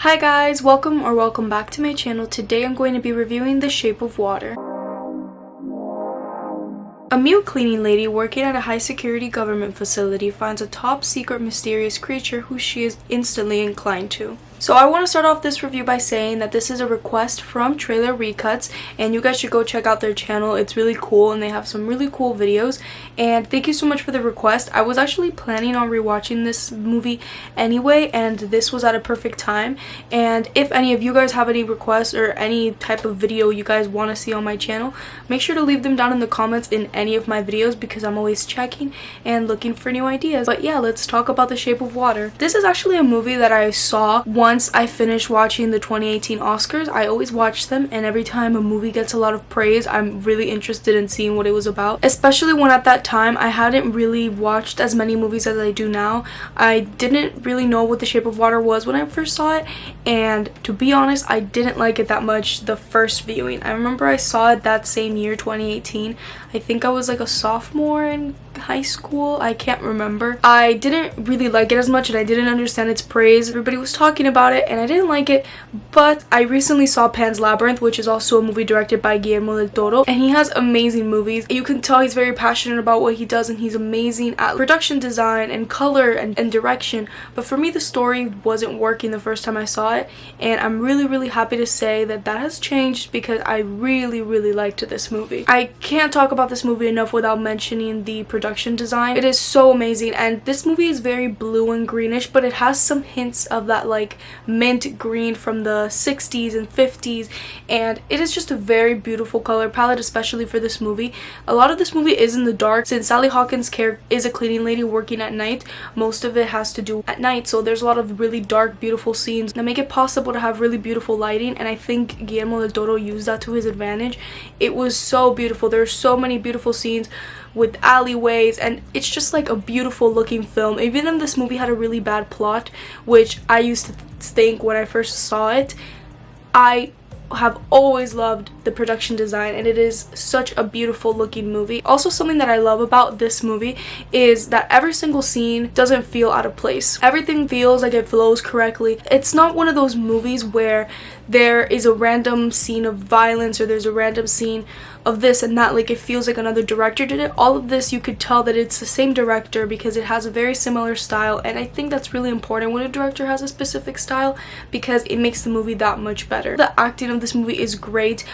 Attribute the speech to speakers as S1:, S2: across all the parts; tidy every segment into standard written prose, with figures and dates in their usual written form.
S1: Hi guys, welcome back to my channel. Today I'm going to be reviewing The Shape of Water. A mute cleaning lady working at a high-security government facility finds a top-secret mysterious creature who she is instantly inclined to. So I want to start off this review by saying that this is a request from Trailer Recuts, and you guys should go check out their channel. It's really cool and they have some really cool videos, and thank you so much for the request. I was actually planning on rewatching this movie anyway, and this was at a perfect time. And if any of you guys have any requests or any type of video you guys want to see on my channel, make sure to leave them down in the comments in any of my videos because I'm always checking and looking for new ideas. But yeah, let's talk about The Shape of Water. This is actually a movie that I saw once I finished watching the 2018 Oscars. I always watch them, and every time a movie gets a lot of praise, I'm really interested in seeing what it was about, especially when at that time I hadn't really watched as many movies as I do now. I didn't really know what The Shape of Water was when I first saw it, and to be honest, I didn't like it that much the first viewing. I remember I saw it that same year, 2018. I think I was like a sophomore in high school. I can't remember. I didn't really like it as much and I didn't understand its praise. Everybody was talking about it and I didn't like it, but I recently saw Pan's Labyrinth, which is also a movie directed by Guillermo del Toro, and he has amazing movies. You can tell he's very passionate about what he does and he's amazing at production design and color and direction. But for me, the story wasn't working the first time I saw it, and I'm really happy to say that that has changed because I really liked this movie. I can't talk about this movie enough without mentioning the production design. It is so amazing, and this movie is very blue and greenish, but it has some hints of that like mint green from the 60s and 50s, and it is just a very beautiful color palette, especially for this movie. A lot of this movie is in the dark since Sally Hawkins' character is a cleaning lady working at night. Most of it has to do at night, so there's a lot of really dark, beautiful scenes that make it possible to have really beautiful lighting, and I think Guillermo del Toro used that to his advantage. It was so beautiful. There are so many beautiful scenes with alleyways, and it's just like a beautiful looking film. Even if this movie had a really bad plot, which I used to think when I first saw it, I have always loved the production design, and it is such a beautiful looking movie. Also, something that I love about this movie is that every single scene doesn't feel out of place. Everything feels like it flows correctly. It's not one of those movies where there is a random scene of violence or there's a random scene of this and that, like it feels like another director did it. All of this, you could tell that it's the same director because it has a very similar style, and I think that's really important when a director has a specific style because it makes the movie that much better. The acting of this movie is great.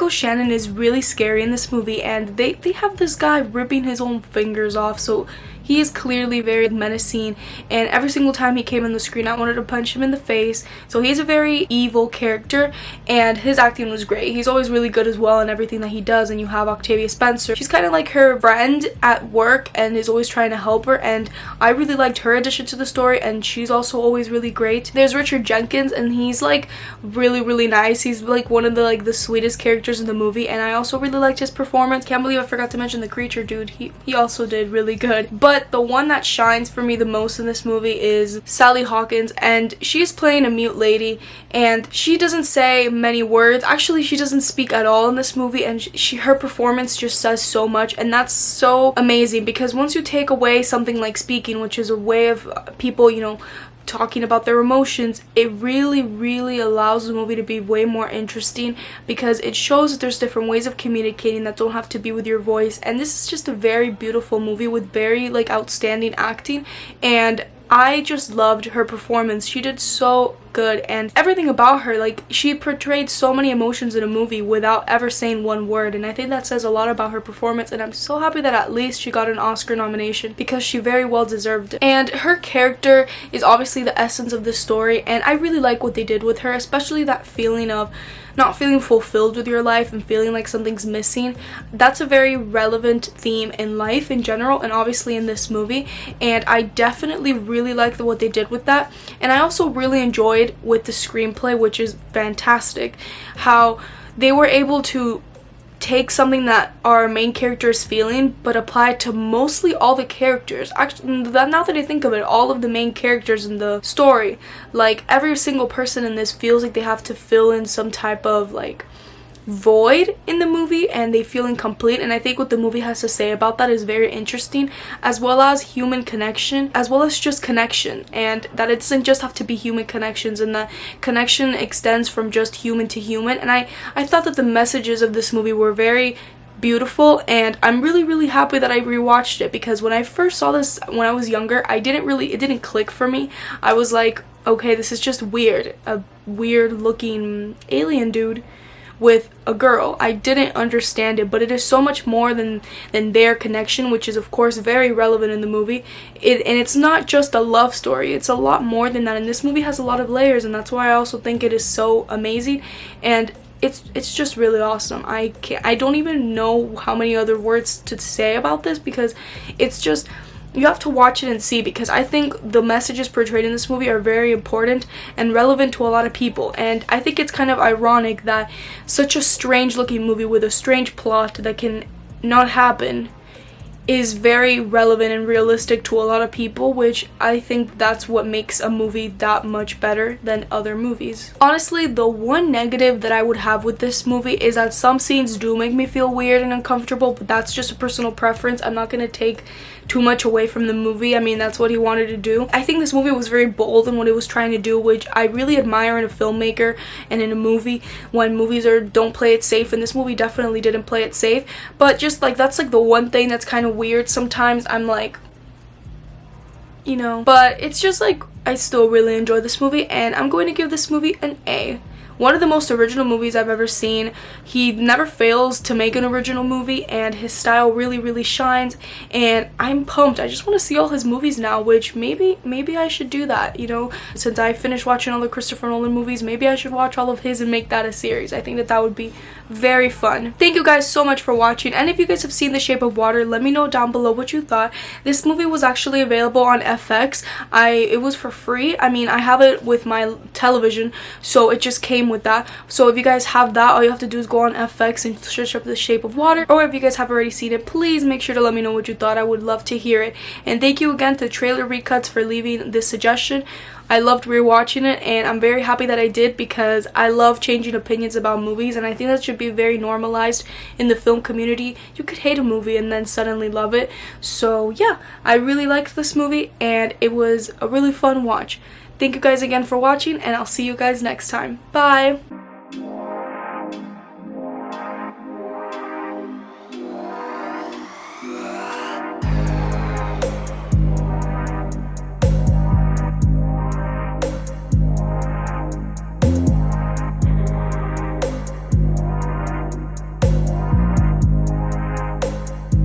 S1: Shannon is really scary in this movie, and they have this guy ripping his own fingers off, so he is clearly very menacing, and every single time he came on the screen I wanted to punch him in the face. So he's a very evil character, and his acting was great. He's always really good as well in everything that he does. And you have Octavia Spencer. She's kind of like her friend at work and is always trying to help her, and I really liked her addition to the story, and she's also always really great. There's Jenkins, and he's like really nice. He's like one of the sweetest characters in the movie, and I also really liked his performance. Can't believe I forgot to mention the creature dude. He also did really good. But the one that shines for me the most in this movie is Sally Hawkins, and she's playing a mute lady, and she doesn't say many words. Actually, she doesn't speak at all in this movie, and her performance just says so much, and that's so amazing because once you take away something like speaking, which is a way of people, talking about their emotions, it really allows the movie to be way more interesting because it shows that there's different ways of communicating that don't have to be with your voice. And this is just a very beautiful movie with very outstanding acting, and I just loved her performance. She did so good, and everything about her, she portrayed so many emotions in a movie without ever saying one word, and I think that says a lot about her performance, and I'm so happy that at least she got an Oscar nomination because she very well deserved it. And her character is obviously the essence of the story, and I really like what they did with her, especially that feeling of not feeling fulfilled with your life and feeling like something's missing. That's a very relevant theme in life in general, and obviously in this movie, and I definitely really liked what they did with that. And I also really enjoyed with the screenplay, which is fantastic, how they were able to take something that our main character is feeling but apply it to mostly all the characters. Actually, now that I think of it, all of the main characters in the story, every single person in this feels like they have to fill in some type of void in the movie and they feel incomplete, and I think what the movie has to say about that is very interesting, as well as human connection, as well as just connection, and that it doesn't just have to be human connections, and that connection extends from just human to human. And I thought that the messages of this movie were very beautiful, and I'm really happy that I rewatched it, because when I first saw this when I was younger, it didn't click for me. I was like, okay, this is just weird, a weird looking alien dude with a girl. I didn't understand it, but it is so much more than their connection, which is of course very relevant in the movie. And it's not just a love story, it's a lot more than that, and this movie has a lot of layers, and that's why I also think it is so amazing, and it's just really awesome. I don't even know how many other words to say about this, because it's just, you have to watch it and see, because I think the messages portrayed in this movie are very important and relevant to a lot of people. And I think it's kind of ironic that such a strange looking movie with a strange plot that can not happen is very relevant and realistic to a lot of people, which I think that's what makes a movie that much better than other movies. Honestly, the one negative that I would have with this movie is that some scenes do make me feel weird and uncomfortable, but that's just a personal preference. I'm not going to take too much away from the movie. I mean, that's what he wanted to do. I think this movie was very bold in what it was trying to do, which I really admire in a filmmaker and in a movie, when movies don't play it safe, and this movie definitely didn't play it safe. But just like, that's like the one thing that's kind of weird. Sometimes I'm like, you know, but it's just like, I still really enjoy this movie, and I'm going to give this movie an A. One of the most original movies I've ever seen. He never fails to make an original movie, and his style really shines, and I'm pumped. I just want to see all his movies now, which maybe I should do that, you know, since I finished watching all the Christopher Nolan movies. Maybe I should watch all of his and make that a series. I think that would be very fun. Thank you guys so much for watching, and if you guys have seen The Shape of Water, let me know down below what you thought. This movie was actually available on FX. It was for free. I mean, I have it with my television, so it just came with that. So if you guys have that, all you have to do is go on FX and search up The Shape of Water, or if you guys have already seen it, please make sure to let me know what you thought. I would love to hear it. And thank you again to Trailer Recuts for leaving this suggestion. I loved rewatching it, and I'm very happy that I did, because I love changing opinions about movies, and I think that should be very normalized in the film community. You could hate a movie and then suddenly love it. So yeah, I really liked this movie, and it was a really fun watch. Thank you guys again for watching, and I'll see you guys next time. Bye!